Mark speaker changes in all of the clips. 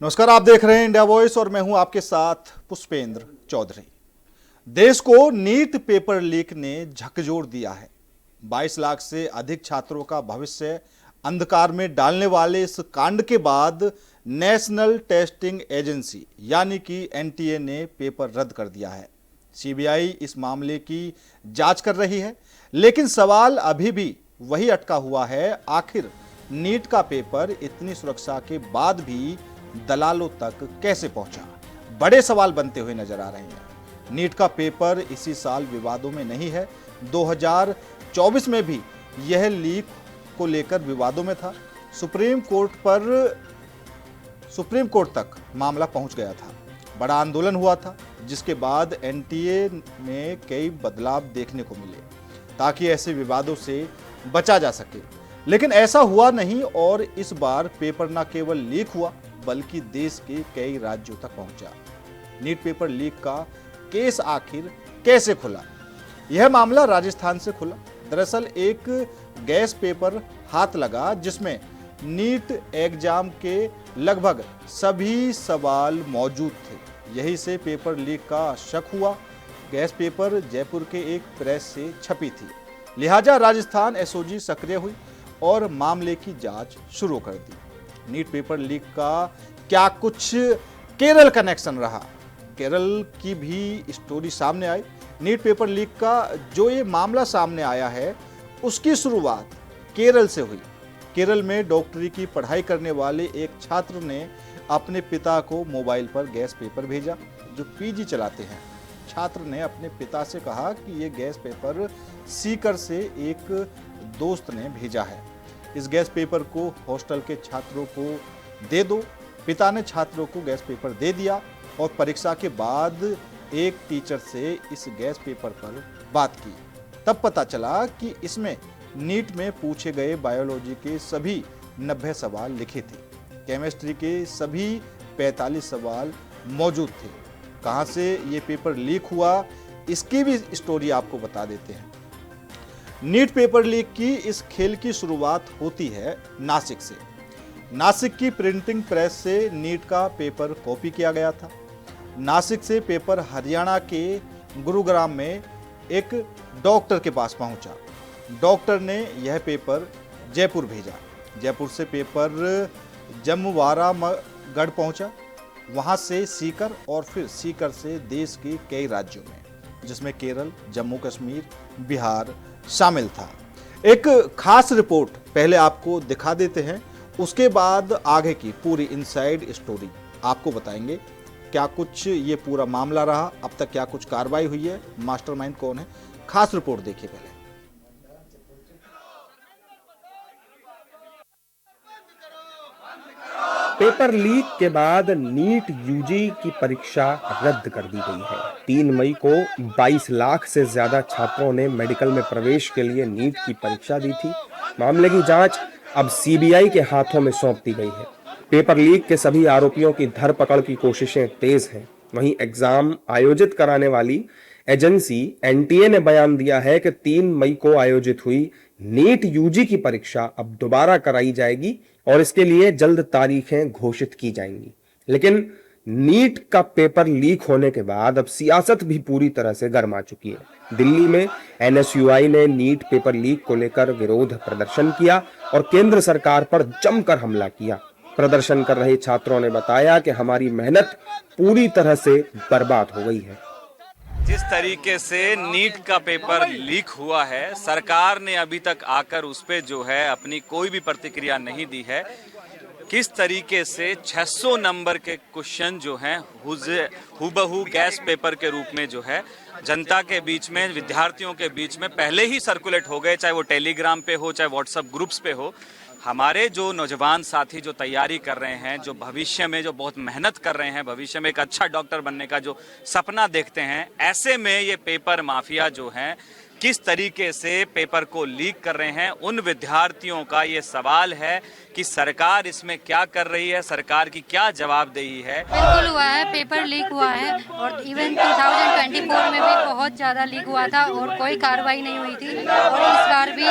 Speaker 1: नमस्कार, आप देख रहे हैं इंडिया वॉइस और मैं हूं आपके साथ पुष्पेंद्र चौधरी। देश को नीट पेपर लीक ने झकझोर दिया है। 22 लाख से अधिक छात्रों का भविष्य अंधकार में डालने वाले इस कांड के बाद नेशनल टेस्टिंग एजेंसी यानी कि एनटीए ने पेपर रद्द कर दिया है। सीबीआई इस मामले की जांच कर रही है, लेकिन सवाल अभी भी वही अटका हुआ है। आखिर नीट का पेपर इतनी सुरक्षा के बाद भी दलालों तक कैसे पहुंचा? बड़े सवाल बनते हुए नजर आ रहे हैं। नीट का पेपर इसी साल विवादों में नहीं है। 2024 में भी यह लीक को लेकर विवादों में था। सुप्रीम कोर्ट तक मामला पहुंच गया था। बड़ा आंदोलन हुआ था, जिसके बाद एनटीए में कई बदलाव देखने को मिले ताकि ऐसे विवादों से बचा जा सके। लेकिन ऐसा हुआ नहीं और इस बार पेपर न केवल लीक हुआ बल्कि देश के कई राज्यों तक पहुंचा। नीट पेपर लीक का केस आखिर कैसे खुला? यह मामला राजस्थान से खुला। दरअसल एक गैस पेपर हाथ लगा जिसमें नीट एग्जाम के लगभग सभी सवाल मौजूद थे। यही से पेपर लीक का शक हुआ। गैस पेपर जयपुर के एक प्रेस से छपी थी, लिहाजा राजस्थान एसओजी सक्रिय हुई और मामले की जांच शुरू कर दी। नीट पेपर लीक का क्या कुछ केरल कनेक्शन रहा? केरल की भी स्टोरी सामने आई। नीट पेपर लीक का जो ये मामला सामने आया है, उसकी शुरुआत केरल से हुई। केरल में डॉक्टरी की पढ़ाई करने वाले एक छात्र ने अपने पिता को मोबाइल पर गैस पेपर भेजा, जो पीजी चलाते हैं। छात्र ने अपने पिता से कहा कि ये गैस पेपर सीकर से एक दोस्त ने भेजा है, इस गैस पेपर को हॉस्टल के छात्रों को दे दो। पिता ने छात्रों को गैस पेपर दे दिया और परीक्षा के बाद एक टीचर से इस गैस पेपर पर बात की। तब पता चला कि इसमें नीट में पूछे गए बायोलॉजी के सभी 90 सवाल लिखे थे। केमिस्ट्री के सभी 45 सवाल मौजूद थे। कहां से ये पेपर लीक हुआ, इसकी भी स्टोरी आपको बता देते हैं। नीट पेपर लीक की इस खेल की शुरुआत होती है नासिक से। नासिक की प्रिंटिंग प्रेस से नीट का पेपर कॉपी किया गया था। नासिक से पेपर हरियाणा के गुरुग्राम में एक डॉक्टर के पास पहुंचा। डॉक्टर ने यह पेपर जयपुर भेजा। जयपुर से पेपर जमवारागढ़ पहुंचा, वहां से सीकर और फिर सीकर से देश के कई राज्यों में, जिसमें केरल, जम्मू कश्मीर, बिहार शामिल था। एक खास रिपोर्ट पहले आपको दिखा देते हैं, उसके बाद आगे की पूरी इनसाइड स्टोरी आपको बताएंगे। क्या कुछ ये पूरा मामला रहा, अब तक क्या कुछ कार्रवाई हुई है, मास्टरमाइंड कौन है, खास रिपोर्ट देखिए पहले।
Speaker 2: पेपर लीक के बाद नीट यूजी की परीक्षा रद्द कर दी गई है। 3 मई को 22 लाख से ज्यादा छात्रों ने मेडिकल में प्रवेश के लिए नीट की परीक्षा दी थी। मामले की जांच अब सीबीआई के हाथों में सौंप दी गई है। पेपर लीक के सभी आरोपियों की धरपकड़ की कोशिशें तेज हैं। वहीं एग्जाम आयोजित कराने वाली एजेंसी एनटीए ने बयान दिया है कि 3 मई को आयोजित हुई नीट यूजी की परीक्षा अब दोबारा कराई जाएगी और इसके लिए जल्द तारीखें घोषित की जाएंगी। लेकिन नीट का पेपर लीक होने के बाद अब सियासत भी पूरी तरह से गर्मा चुकी है। दिल्ली में एनएसयूआई ने नीट पेपर लीक को लेकर विरोध प्रदर्शन किया और केंद्र सरकार पर जमकर हमला किया। प्रदर्शन कर रहे छात्रों ने बताया कि हमारी मेहनत पूरी तरह से बर्बाद हो गई है।
Speaker 3: जिस तरीके से नीट का पेपर लीक हुआ है, सरकार ने अभी तक आकर उस पे जो है अपनी कोई भी प्रतिक्रिया नहीं दी है। किस तरीके से 600 नंबर के क्वेश्चन जो हैं हुबहू गैस पेपर के रूप में जो है जनता के बीच में, विद्यार्थियों के बीच में पहले ही सर्कुलेट हो गए, चाहे वो टेलीग्राम पे हो, चाहे व्हाट्सएप ग्रुप्स पे हो। हमारे जो नौजवान साथी जो तैयारी कर रहे हैं, जो भविष्य में जो बहुत मेहनत कर रहे हैं, भविष्य में एक अच्छा डॉक्टर बनने का जो सपना देखते हैं, ऐसे में ये पेपर माफिया जो हैं किस तरीके से पेपर को लीक कर रहे हैं, उन विद्यार्थियों का ये सवाल है कि सरकार इसमें क्या कर रही है, सरकार की क्या जवाबदेही है।
Speaker 4: बिल्कुल हुआ है, पेपर लीक हुआ है और इवन 2024 में भी बहुत ज़्यादा लीक हुआ था और कोई कार्रवाई नहीं हुई थी। और इस बार भी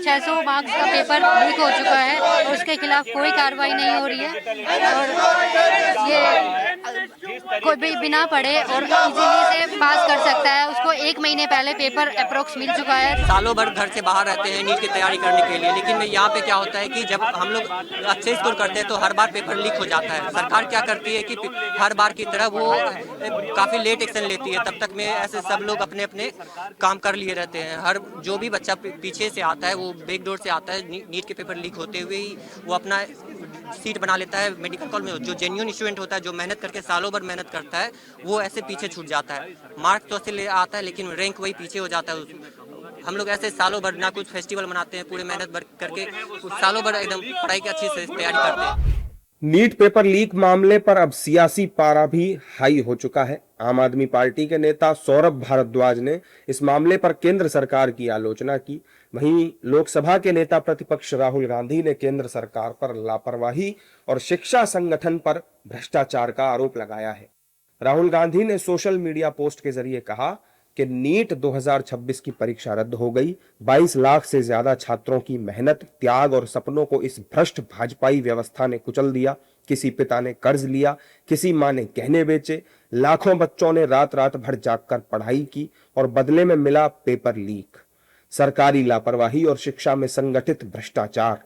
Speaker 4: 600 मार्क्स का पेपर लीक हो चुका है और उसके खिलाफ कोई कार्रवाई नहीं हो रही है। और ये कोई भी बिना पढ़े और इजीली से पास कर सकता है, उसको 1 महीने पहले पेपर अप्रोक्स मिल चुका है।
Speaker 5: सालों भर घर से बाहर रहते हैं नीट की तैयारी करने के लिए, लेकिन यहाँ पे क्या होता है कि जब हम लोग अच्छे स्कोर करते हैं तो हर बार पेपर लीक हो जाता है। सरकार क्या करती है कि हर बार की तरह वो काफ़ी लेट एक्शन लेती है, तब तक में ऐसे सब लोग अपने अपने काम कर लिए रहते हैं। हर जो भी बच्चा पीछे से आता है वो बैक डोर से आता है, नीट के पेपर लीक होते हुए ही वो अपना सीट बना लेता है मेडिकल कॉलेज में। जो जेन्युइन स्टूडेंट होता है, जो मेहनत करके सालों भर मेहनत करता है, वो ऐसे पीछे छूट जाता है। मार्क्स तो ऐसे ले आता है लेकिन रैंक वही पीछे हो जाता है। हम लोग ऐसे सालों भर ना कुछ फेस्टिवल मनाते हैं, पूरे मेहनत भर करके सालों भर एकदम पढ़ाई की अच्छी से तैयारी करते हैं।
Speaker 2: नीट पेपर लीक मामले पर अब सियासी पारा भी हाई हो चुका है। आम आदमी पार्टी के नेता सौरभ भारद्वाज ने इस मामले पर केंद्र सरकार की आलोचना की। वहीं लोकसभा के नेता प्रतिपक्ष राहुल गांधी ने केंद्र सरकार पर लापरवाही और शिक्षा संगठन पर भ्रष्टाचार का आरोप लगाया है। राहुल गांधी ने सोशल मीडिया पोस्ट के जरिए कहा कि नीट 2026 की परीक्षा रद्द हो गई। 22 लाख से ज्यादा छात्रों की मेहनत, त्याग और सपनों को इस भ्रष्ट भाजपाई व्यवस्था ने कुचल दिया। किसी पिता ने कर्ज लिया, किसी मां ने गहने बेचे, लाखों बच्चों ने रात रात भर जागकर पढ़ाई की और बदले में मिला पेपर लीक। सरकारी लापरवाही और शिक्षा में संगठित भ्रष्टाचार,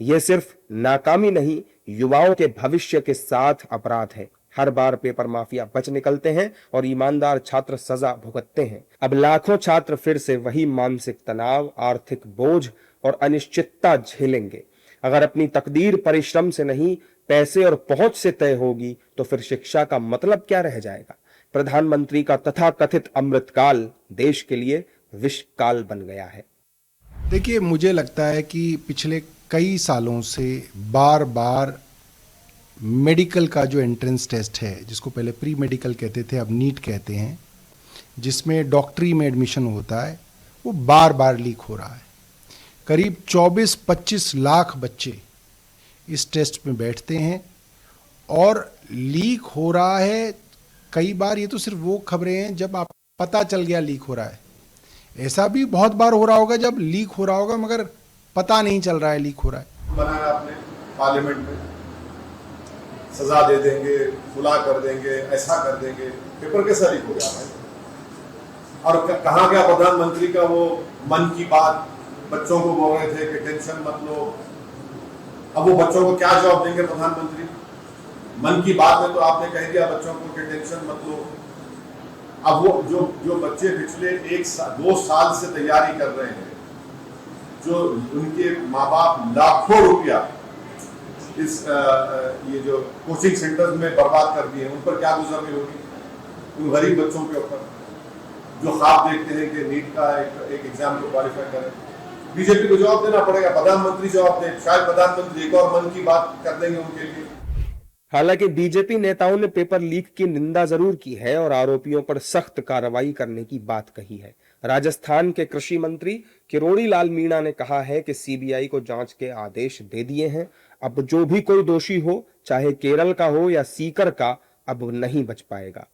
Speaker 2: ये सिर्फ नाकामी नहीं, युवाओं के भविष्य के साथ अपराध है। हर बार पेपर माफिया बच निकलते हैं और ईमानदार छात्र सजा भुगतते हैं। अब लाखों छात्र फिर से वही मानसिक तनाव, आर्थिक बोझ और अनिश्चितता झेलेंगे। अगर अपनी तकदीर परिश्रम से नहीं, पैसे और पहुंच से तय होगी तो फिर शिक्षा का मतलब क्या रह जाएगा। प्रधानमंत्री का तथाकथित अमृतकाल देश के लिए विषकाल बन गया है।
Speaker 6: देखिए, मुझे लगता है कि पिछले कई सालों से बार बार मेडिकल का जो एंट्रेंस टेस्ट है, जिसको पहले प्री मेडिकल कहते थे, अब नीट कहते हैं, जिसमें डॉक्टरी में एडमिशन होता है, वो बार बार लीक हो रहा है। करीब 24-25 लाख बच्चे इस टेस्ट में बैठते हैं और लीक हो रहा है। कई बार ये तो सिर्फ वो खबरें हैं जब आप पता चल गया लीक हो रहा है। ऐसा भी बहुत बार हो रहा होगा जब लीक हो रहा होगा मगर पता नहीं चल रहा है लीक हो रहा है।
Speaker 7: बनाया आपने पार्लियामेंट में, सजा दे देंगे, खुला कर देंगे, ऐसा कर देंगे, पेपर कैसा लीक हो गया भाई? और कहाँ गया प्रधानमंत्री का वो मन की बात? बच्चों को बोल रहे थे कि टेंशन मत लो। अब वो बच्चों को क्या जवाब देंगे प्रधानमंत्री? मन की बात में तो आपने कह दिया बच्चों को कि टेंशन मत लो। अब वो जो बच्चे पिछले 2 साल से तैयारी कर रहे हैं, जो उनके माँ बाप लाखों रुपया इस ये जो कोचिंग सेंटर्स में बर्बाद कर दिए, उन पर क्या गुजरनी होगी? उन गरीब बच्चों के ऊपर जो ख्वाब देखते हैं कि नीट का एक एग्जाम को क्वालिफाई करें। बीजेपी को जवाब देना पड़ेगा, प्रधानमंत्री जवाब दें। शायद प्रधानमंत्री एक और मन की बात कर देंगे उनके लिए।
Speaker 2: हालांकि बीजेपी नेताओं ने पेपर लीक की निंदा जरूर की है और आरोपियों पर सख्त कार्रवाई करने की बात कही है। राजस्थान के कृषि मंत्री किरोड़ी लाल मीणा ने कहा है कि सीबीआई को जांच के आदेश दे दिए हैं। अब जो भी कोई दोषी हो, चाहे केरल का हो या सीकर का, अब नहीं बच पाएगा।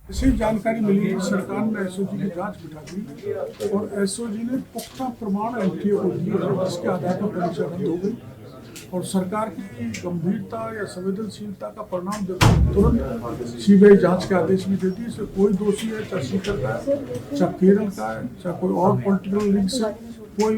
Speaker 8: ऐसी जानकारी मिली है, सरकार ने एसओजी की जांच बिठा दी और एसओजी ने पुख्ता प्रमाण एनटीए को दिए, जिसके आधार पर परीक्षा रद्द हो गई। और सरकार की गंभीरता या संवेदनशीलता का परिणाम देखकर तुरंत सीबीआई जांच के आदेश भी दे दिए। इसमें कोई दोषी है, चाहे सीकर का है, चाहे केरल का है, चाहे कोई और पॉलिटिकल लिंक से, कोई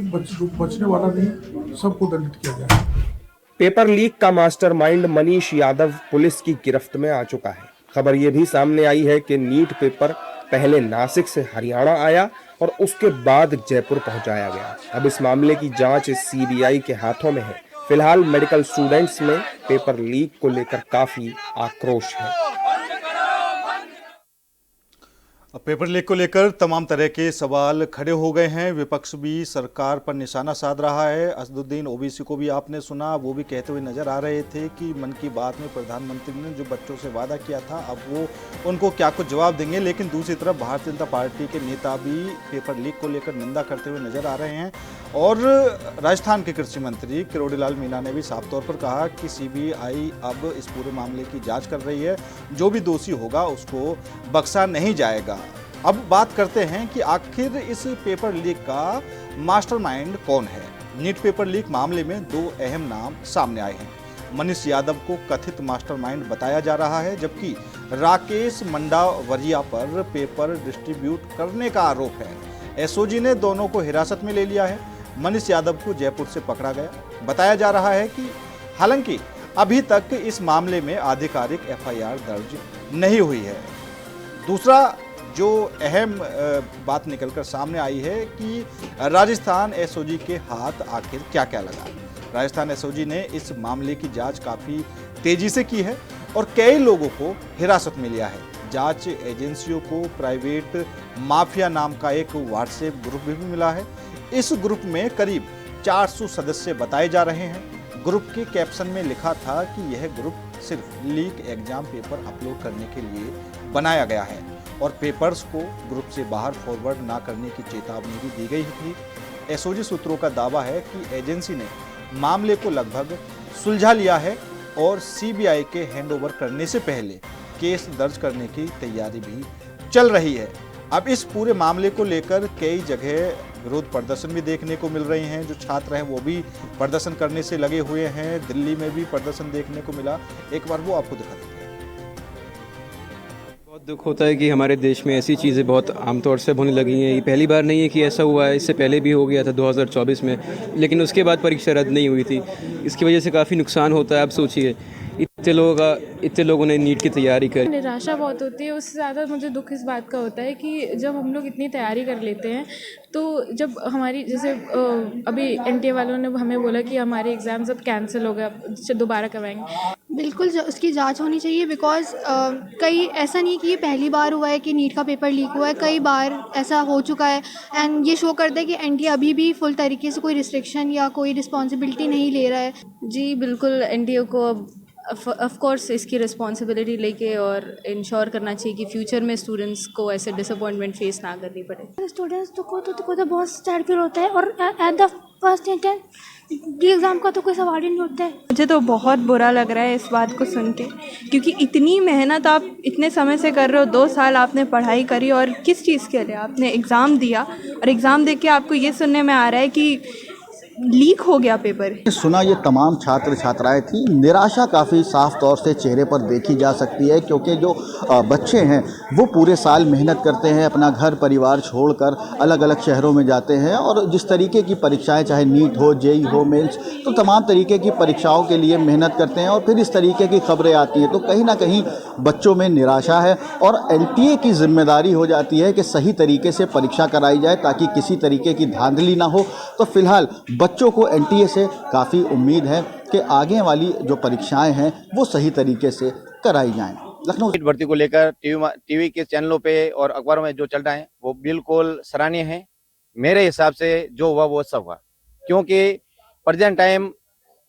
Speaker 8: बचने वाला नहीं, सबको दंडित किया जाए।
Speaker 2: पेपर लीक का मास्टरमाइंड मनीष यादव पुलिस की गिरफ्त में आ चुका है। खबर यह भी सामने आई है कि नीट पेपर पहले नासिक से हरियाणा आया और उसके बाद जयपुर पहुंचाया गया। अब इस मामले की जांच सीबीआई के हाथों में है। फिलहाल मेडिकल स्टूडेंट्स में पेपर लीक को लेकर काफी आक्रोश है।
Speaker 1: अब पेपर लीक को लेकर तमाम तरह के सवाल खड़े हो गए हैं। विपक्ष भी सरकार पर निशाना साध रहा है। असदुद्दीन ओवैसी को भी आपने सुना, वो भी कहते हुए नजर आ रहे थे कि मन की बात में प्रधानमंत्री ने जो बच्चों से वादा किया था, अब वो उनको क्या कुछ जवाब देंगे। लेकिन दूसरी तरफ भारतीय जनता पार्टी के नेता भी पेपर लीक को लेकर निंदा करते हुए नजर आ रहे हैं। और राजस्थान के कृषि मंत्री किरोड़ीलाल मीणा ने भी साफ तौर पर कहा कि सीबीआई अब इस पूरे मामले की जांच कर रही है, जो भी दोषी होगा उसको बख्शा नहीं जाएगा। अब बात करते हैं कि आखिर इस पेपर लीक का मास्टरमाइंड कौन है। नीट पेपर लीक मामले में दो अहम नाम सामने आए हैं। मनीष यादव को कथित मास्टरमाइंड बताया जा रहा है, जबकि राकेश मंडावरिया पर पेपर डिस्ट्रीब्यूट करने का आरोप है। एसओजी ने दोनों को हिरासत में ले लिया है। मनीष यादव को जयपुर से पकड़ा गया। बताया जा रहा है कि हालांकि अभी तक इस मामले में आधिकारिक एफआईआर दर्ज नहीं हुई है। दूसरा जो अहम बात निकलकर सामने आई है कि राजस्थान एसओजी के हाथ आखिर क्या क्या लगा। राजस्थान एसओजी ने इस मामले की जांच काफ़ी तेजी से की है और कई लोगों को हिरासत में लिया है। जांच एजेंसियों को प्राइवेट माफिया नाम का एक व्हाट्सएप ग्रुप भी मिला है। इस ग्रुप में करीब 400 सदस्य बताए जा रहे हैं। ग्रुप के कैप्शन में लिखा था कि यह ग्रुप सिर्फ लीक एग्जाम पेपर अपलोड करने के लिए बनाया गया है और पेपर्स को ग्रुप से बाहर फॉरवर्ड ना करने की चेतावनी भी दी गई थी। एसओजी सूत्रों का दावा है कि एजेंसी ने मामले को लगभग सुलझा लिया है और सीबीआई के हैंडओवर करने से पहले केस दर्ज करने की तैयारी भी चल रही है। अब इस पूरे मामले को लेकर कई जगह विरोध प्रदर्शन भी देखने को मिल रहे हैं। जो छात्र हैं वो भी प्रदर्शन करने से लगे हुए हैं। दिल्ली में भी प्रदर्शन देखने को मिला। एक बार वो आपको दिखा देते हैं।
Speaker 9: बहुत दुख होता है कि हमारे देश में ऐसी चीज़ें बहुत आमतौर से होने लगी हैं। ये पहली बार नहीं है कि ऐसा हुआ है, इससे पहले भी हो गया था 2024 में, लेकिन उसके बाद परीक्षा रद्द नहीं हुई थी। इसकी वजह से काफ़ी नुकसान होता है। आप सोचिए इतने लोगों ने नीट की तैयारी करी।
Speaker 10: निराशा बहुत होती है। उससे ज़्यादा मुझे दुख इस बात का होता है कि जब हम लोग इतनी तैयारी कर लेते हैं तो जब हमारी जैसे अभी एनटीए वालों ने हमें बोला कि हमारे एग्ज़ाम्स अब कैंसिल हो गए, अब दोबारा करवाएंगे।
Speaker 11: बिल्कुल उसकी जांच होनी चाहिए बिकॉज़ कई ऐसा नहीं कि ये पहली बार हुआ है कि नीट का पेपर लीक हुआ है, कई बार ऐसा हो चुका है। एंड ये शो करता है कि एनटीए अभी भी फुल तरीके से कोई रिस्ट्रिक्शन या कोई रिस्पॉन्सिबिलिटी नहीं ले रहा है।
Speaker 10: जी बिल्कुल, एनटीए को अब ऑफ कोर्स इसकी रिस्पॉन्सिबिलिटी लेके और इंश्योर करना चाहिए कि फ्यूचर में स्टूडेंट्स को ऐसे डिसअपॉइंटमेंट फेस ना करनी पड़े।
Speaker 11: स्टूडेंट्स को तो बहुत सैड फील होता है और एट द फर्स्ट एग्ज़ाम का तो कोई सवाल ही नहीं होता है।
Speaker 12: मुझे तो बहुत बुरा लग रहा है इस बात को सुन के, क्योंकि इतनी मेहनत आप इतने समय से कर रहे हो, 2 साल आपने पढ़ाई करी और किस चीज़ के लिए आपने एग्ज़ाम दिया, और एग्ज़ाम दे के आपको ये सुनने में आ रहा है कि लीक हो गया पेपर।
Speaker 13: सुना ये तमाम छात्र छात्राएं थी। निराशा काफ़ी साफ तौर से चेहरे पर देखी जा सकती है, क्योंकि जो बच्चे हैं वो पूरे साल मेहनत करते हैं, अपना घर परिवार छोड़कर अलग अलग शहरों में जाते हैं और जिस तरीके की परीक्षाएं, चाहे नीट हो, जेई हो, मेंस, तो तमाम तरीके की परीक्षाओं के लिए मेहनत करते हैं और फिर इस तरीके की खबरें आती हैं तो कहीं ना कहीं बच्चों में निराशा है और एनटीए की जिम्मेदारी हो जाती है कि सही तरीके से परीक्षा कराई जाए ताकि किसी तरीके की धांधली ना हो। तो फिलहाल बच्चों को एनटीए से काफ़ी उम्मीद है कि आगे वाली जो परीक्षाएं हैं वो सही तरीके से कराई जाएं। लखनऊ
Speaker 14: भर्ती को लेकर टीवी के चैनलों पे और अखबारों में जो चल रहा है वो बिल्कुल सराहनीय है। मेरे हिसाब से जो हुआ वो अच्छा हुआ, क्योंकि प्रेजेंट टाइम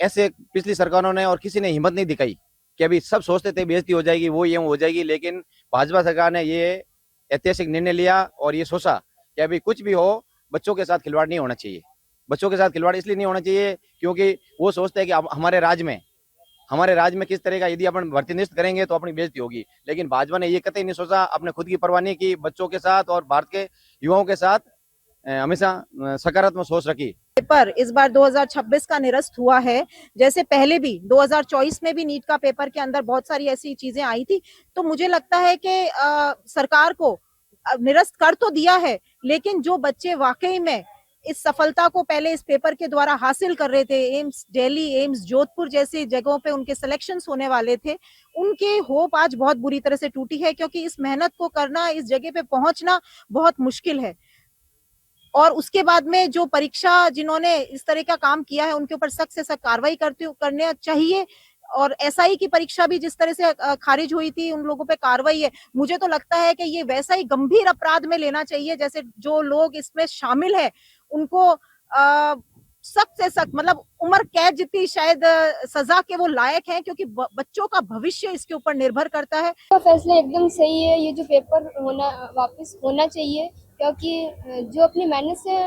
Speaker 14: ऐसे पिछली सरकारों ने और किसी ने हिम्मत नहीं दिखाई कि अभी सब सोचते थे बेइज्जती हो जाएगी, वो ये हो जाएगी, लेकिन भाजपा सरकार ने ये ऐतिहासिक निर्णय लिया और ये सोचा कि अभी कुछ भी हो बच्चों के साथ खिलवाड़ नहीं होना चाहिए। बच्चों के साथ खिलवाड़ इसलिए नहीं होना चाहिए क्योंकि वो सोचते हैं कि हमारे राज्य में किस तरह का यदि अपन भर्ती निश्चित करेंगे तो अपनी बेइज्जती होगी, लेकिन भाजपा ने ये कतई नहीं सोचा, अपने खुद की परवाह नहीं की, बच्चों के साथ और भारत के युवाओं के साथ हमेशा सकारात्मक सोच रखी।
Speaker 15: पेपर इस बार 2026 का निरस्त हुआ है, जैसे पहले भी 2024 में भी नीट का पेपर के अंदर बहुत सारी ऐसी चीजें आई थी। तो मुझे लगता है कि सरकार को निरस्त कर तो दिया है, लेकिन जो बच्चे वाकई में इस सफलता को पहले इस पेपर के द्वारा हासिल कर रहे थे, एम्स दिल्ली, एम्स जोधपुर जैसी जगहों पे उनके सिलेक्शंस होने वाले थे, उनके होप आज बहुत बुरी तरह से टूटी है, क्योंकि इस मेहनत को करना, इस जगह पे पहुंचना बहुत मुश्किल है। और उसके बाद में जो परीक्षा जिन्होंने इस तरह का काम किया है उनके ऊपर सख्त से सख्त कार्रवाई करने चाहिए और एसआई की परीक्षा भी जिस तरह से खारिज हुई थी, उन लोगों पे कार्रवाई है, मुझे तो लगता है कि ये वैसा ही गंभीर अपराध में लेना चाहिए जैसे जो लोग इसमें शामिल है उनको सख्त से सख्त, मतलब उम्र कैद जितनी शायद सजा के वो लायक हैं, क्योंकि बच्चों का भविष्य इसके ऊपर निर्भर करता है।
Speaker 16: तो फैसला एकदम सही है, ये जो पेपर वापस होना चाहिए, क्योंकि जो अपनी मेहनत से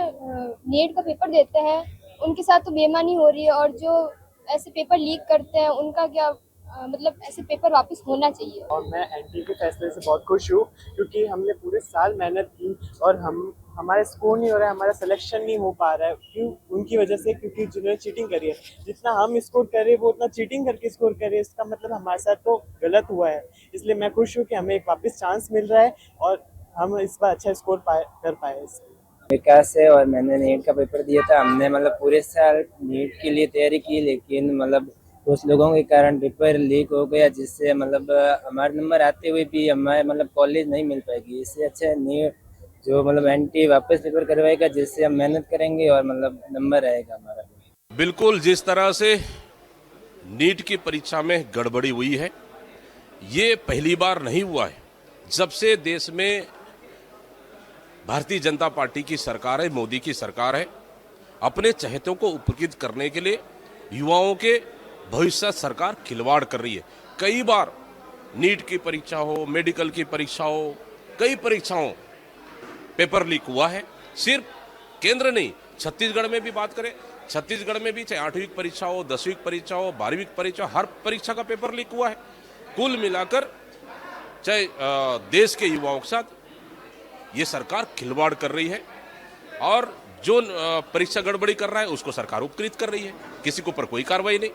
Speaker 16: नीट का पेपर देते हैं उनके साथ तो बेईमानी हो रही है, और जो ऐसे पेपर लीक करते हैं उनका क्या मतलब, ऐसे पेपर वापस होना चाहिए।
Speaker 17: और मैं एनटीए के फैसले से बहुत खुश हूँ, क्योंकि हमने पूरे साल मेहनत की और हमारा स्कोर नहीं हो रहा है, हमारा सिलेक्शन नहीं हो पा रहा है, क्यों? उनकी वजह से, क्योंकि जिन्होंने चीटिंग करी है। जितना हम स्कोर कर रहे हैं वो उतना चीटिंग करके स्कोर कर रहे हैं, इसका मतलब हमारे साथ तो गलत हुआ है। इसलिए मैं खुश हूँ कि हमें एक वापस चांस मिल रहा है और हम इस बार अच्छा स्कोर कर पाए।
Speaker 18: विकास है और मैंने नीट का पेपर दिया था। हमने मतलब पूरे साल नीट के लिए तैयारी की, लेकिन मतलब कुछ लोगों के कारण पेपर लीक हो गया, जिससे मतलब हमारे नंबर आते हुए भी हमारे मतलब कॉलेज नहीं मिल पाएगी। इससे अच्छा नीट जो मतलब एनटीए वापस पेपर करवाएगा, जिससे हम मेहनत करेंगे और मतलब नंबर आएगा हमारा।
Speaker 19: बिल्कुल जिस तरह से नीट की परीक्षा में गड़बड़ी हुई है, ये पहली बार नहीं हुआ है। जब से देश में भारतीय जनता पार्टी की सरकार है, मोदी की सरकार है, अपने चहेतों को उपकृत करने के लिए युवाओं के भविष्य सरकार खिलवाड़ कर रही है। कई बार नीट की परीक्षा हो, मेडिकल की परीक्षा हो, कई परीक्षाओं पेपर लीक हुआ है। सिर्फ केंद्र नहीं, छत्तीसगढ़ में भी बात करें, छत्तीसगढ़ में भी चाहे 8वीं परीक्षा हो, 10वीं परीक्षा हो, 12वीं परीक्षा, हर परीक्षा का पेपर लीक हुआ है। कुल मिलाकर चाहे देश के युवाओं के साथ ये सरकार खिलवाड़ कर रही है, और जो परीक्षा गड़बड़ी कर रहा है उसको सरकार उपकृत कर रही है, किसी के ऊपर कोई कार्रवाई नहीं।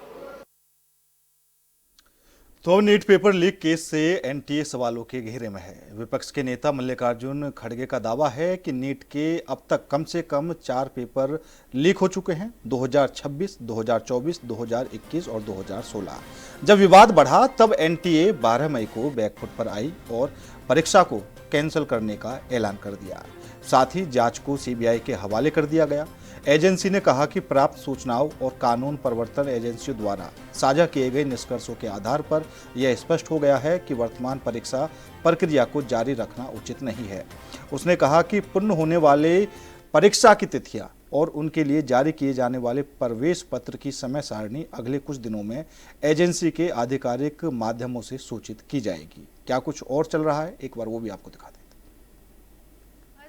Speaker 1: तो नीट पेपर लीक केस से एनटीए सवालों के घेरे में है। विपक्ष के नेता मल्लिकार्जुन खड़गे का दावा है कि नीट के अब तक कम से कम 4 पेपर लीक हो चुके हैं, 2026, 2024, 2021 और 2016। जब विवाद बढ़ा तब एनटीए 12 मई को बैकफुट पर आई और परीक्षा को कैंसिल करने का ऐलान कर दिया। साथ ही जांच को सीबीआई के हवाले कर दिया गया। एजेंसी ने कहा कि प्राप्त सूचनाओं और कानून प्रवर्तन एजेंसियों द्वारा साझा किए गए निष्कर्षों के आधार पर यह स्पष्ट हो गया है कि वर्तमान परीक्षा प्रक्रिया को जारी रखना उचित नहीं है। उसने कहा कि पूर्ण होने वाले परीक्षा की तिथियां और उनके लिए जारी किए जाने वाले प्रवेश पत्र की समय सारणी अगले कुछ दिनों में एजेंसी के आधिकारिक माध्यमों से सूचित की जाएगी। क्या कुछ और चल रहा है, एक बार वो भी आपको दिखा दें।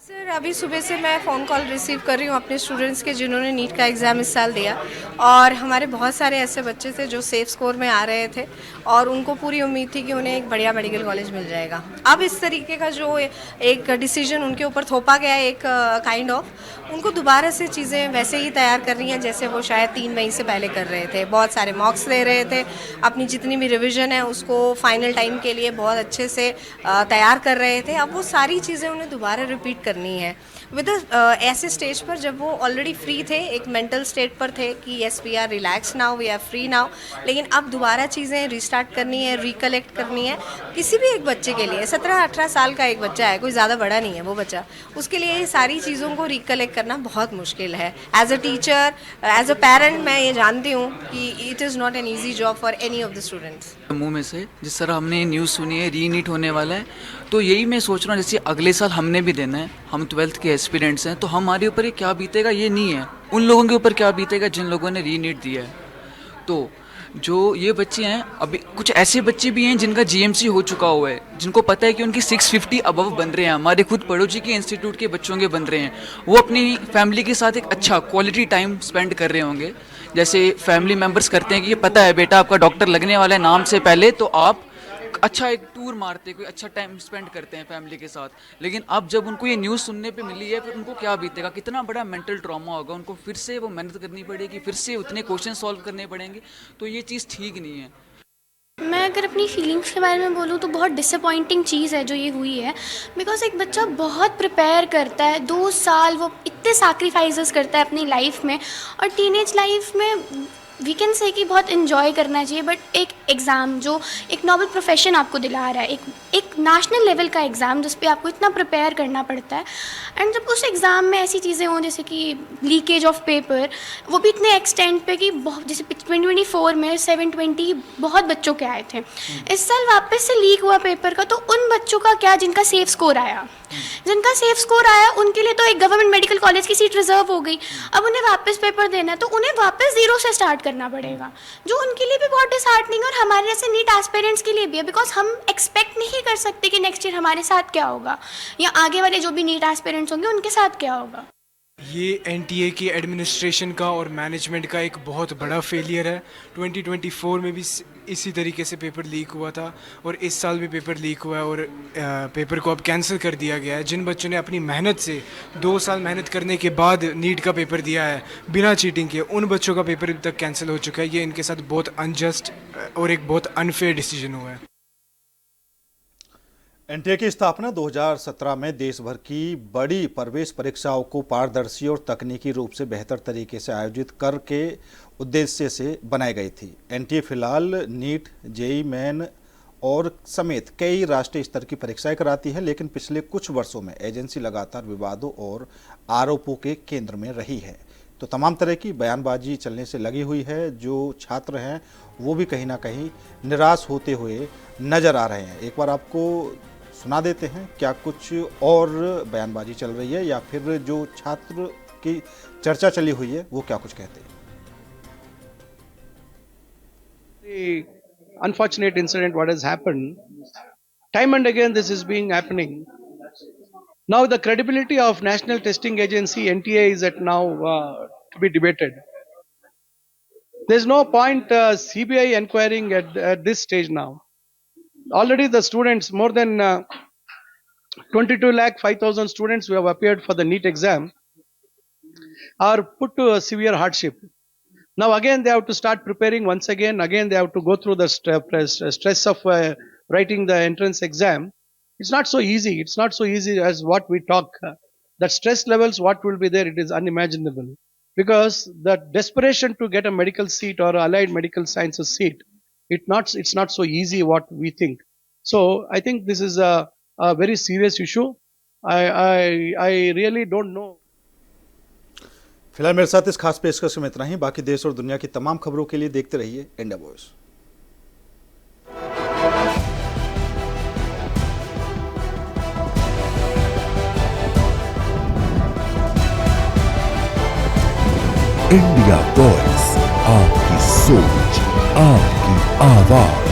Speaker 20: सर, अभी सुबह से मैं फ़ोन कॉल रिसीव कर रही हूँ अपने स्टूडेंट्स के जिन्होंने नीट का एग्ज़ाम इस साल दिया, और हमारे बहुत सारे ऐसे बच्चे थे जो सेफ स्कोर में आ रहे थे और उनको पूरी उम्मीद थी कि उन्हें एक बढ़िया मेडिकल कॉलेज मिल जाएगा। अब इस तरीके का जो एक डिसीजन उनके ऊपर थोपा गया, एक काइंड ऑफ, उनको दोबारा से चीज़ें वैसे ही तैयार कर रही हैं जैसे वो शायद 3 मई से पहले कर रहे थे। बहुत सारे मॉक्स दे रहे थे, अपनी जितनी भी रिविज़न है उसको फाइनल टाइम के लिए बहुत अच्छे से तैयार कर रहे थे। अब वो सारी चीज़ें उन्हें दोबारा रिपीट करनी है विद ऐसे स्टेज पर जब वो ऑलरेडी फ्री थे, एक मेंटल स्टेट पर थे कि yes we are relax now, we are free now, लेकिन अब दोबारा चीज़ें रिस्टार्ट करनी है, रिकलेक्ट करनी है। किसी भी एक बच्चे के लिए, 17-18 साल का एक बच्चा है, कोई ज़्यादा बड़ा नहीं है वो बच्चा, उसके लिए ये सारी चीज़ों को रिकलेक्ट करना बहुत मुश्किल है। As a teacher, as a parent मैं ये जानती हूँ कि it is not an easy job for any of the students.
Speaker 21: मुँह में से जिस तरह हमने न्यूज़ सुनी है री नीट होने वाला है, तो यही मैं सोच रहा हूँ जैसे अगले साल हमने भी देना है, हम 12th के एस्पिरेंट्स हैं, तो हमारे ऊपर ये क्या बीतेगा ये नहीं है, उन लोगों के ऊपर क्या बीतेगा जिन लोगों ने री नीट दिया है। तो जो ये बच्चे हैं, अभी कुछ ऐसे बच्चे भी हैं जिनका जीएमसी हो चुका हुआ है, जिनको पता है कि उनकी 650 अबव बन रहे हैं, हमारे खुद पड़ोसी के इंस्टीट्यूट के बच्चों के बन रहे हैं, वो अपनी फैमिली के साथ एक अच्छा क्वालिटी टाइम स्पेंड कर रहे होंगे। जैसे फैमिली मेम्बर्स करते हैं कि ये पता है बेटा आपका डॉक्टर लगने वाला है नाम से पहले, तो आप अच्छा एक टूर मारते, कोई अच्छा टाइम स्पेंड करते हैं फैमिली के साथ। लेकिन अब जब उनको ये न्यूज़ सुनने पे मिली है, फिर उनको क्या बीतेगा, कितना बड़ा मेंटल ट्रॉमा होगा, उनको फिर से वो मेहनत करनी पड़ेगी, फिर से उतने क्वेश्चन सॉल्व करने पड़ेंगे, तो ये चीज़ ठीक नहीं है।
Speaker 22: मैं अगर अपनी फीलिंग्स के बारे में बोलूँ तो बहुत डिसअपॉइंटिंग चीज़ है जो ये हुई है, बिकॉज एक बच्चा बहुत प्रिपेयर करता है, 2 साल वो इतने सैक्रिफाइसेस करता है अपनी लाइफ में, और टीनेज लाइफ में वी कैन से कि बहुत इन्जॉय करना चाहिए, बट एक एग्ज़ाम जो एक नोबल प्रोफेशन आपको दिला रहा है, एक नेशनल लेवल का एग्ज़ाम जिस पे आपको इतना प्रिपेयर करना पड़ता है, एंड जब उस एग्ज़ाम में ऐसी चीज़ें हों जैसे कि लीकेज ऑफ पेपर, वो भी इतने एक्सटेंट पे कि बहुत, जैसे 2024 में 720 बहुत बच्चों के आए थे, इस साल वापस से लीक हुआ पेपर का, तो उन बच्चों का क्या जिनका सेफ स्कोर आया, जिनका सेफ स्कोर आया उनके लिए तो एक गवर्नमेंट मेडिकल कॉलेज की सीट रिजर्व हो गई, अब उन्हें वापस पेपर देना है तो उन्हें वापस जीरो से स्टार्ट करना पड़ेगा, जो उनके लिए भी बहुत डिसहार्टनिंग और हमारे जैसे नीट एस्पिरेंट्स के लिए भी है, बिकॉज हम एक्सपेक्ट नहीं कर सकते कि नेक्स्ट ईयर हमारे साथ क्या होगा या आगे वाले जो भी नीट एस्पिरेंट्स होंगे उनके साथ क्या होगा।
Speaker 3: ये एनटीए की एडमिनिस्ट्रेशन का और मैनेजमेंट का एक बहुत बड़ा फेलियर है। 2024 में भी इसी तरीके से पेपर लीक हुआ था और इस साल भी पेपर लीक हुआ है और पेपर को अब कैंसिल कर दिया गया है। जिन बच्चों ने अपनी मेहनत से 2 साल मेहनत करने के बाद नीट का पेपर दिया है बिना चीटिंग के, उन बच्चों का पेपर अभी तक कैंसिल हो चुका है। ये इनके साथ बहुत अनजस्ट और एक बहुत अनफेयर डिसीजन हुआ है।
Speaker 1: एनटीए की स्थापना 2017 में देश भर की बड़ी प्रवेश परीक्षाओं को पारदर्शी और तकनीकी रूप से बेहतर तरीके से आयोजित करके उद्देश्य से बनाई गई थी। एनटीए फिलहाल नीट, जेईई मेन और समेत कई राष्ट्रीय स्तर की परीक्षाएं कराती है, लेकिन पिछले कुछ वर्षों में एजेंसी लगातार विवादों और आरोपों के केंद्र में रही है। तो तमाम तरह की बयानबाजी चलने से लगी हुई है। जो छात्र हैं वो भी कहीं ना कहीं निराश होते हुए नजर आ रहे हैं। एक बार आपको सुना देते हैं क्या कुछ और बयानबाजी चल रही है या फिर जो छात्र की चर्चा चली हुई है वो क्या कुछ कहते हैं।
Speaker 4: The unfortunate incident what has happened, time and again this is being happening. Now the credibility of National Testing Agency NTA is at now to be debated. There's no point CBI inquiring at this stage now. Already the students, more than 22,05,000 students who have appeared for the NEET exam are put to a severe hardship. Now again they have to start preparing once again. Again they have to go through the stress of writing the entrance exam. It's not so easy. It's not so easy as what we talk. That stress levels, what will be there, it is unimaginable. Because the desperation to get a medical seat or allied medical sciences seat, it's not so easy what we think. So I think this is a very serious issue. I really don't know.
Speaker 1: फिलहाल मेरे साथ इस खास पेशकश में इतना ही। बाकी देश और दुनिया की तमाम खबरों के लिए देखते रहिए इंडिया वॉइस।
Speaker 23: इंडिया वॉइस, आपकी सोच, आपकी आवाज।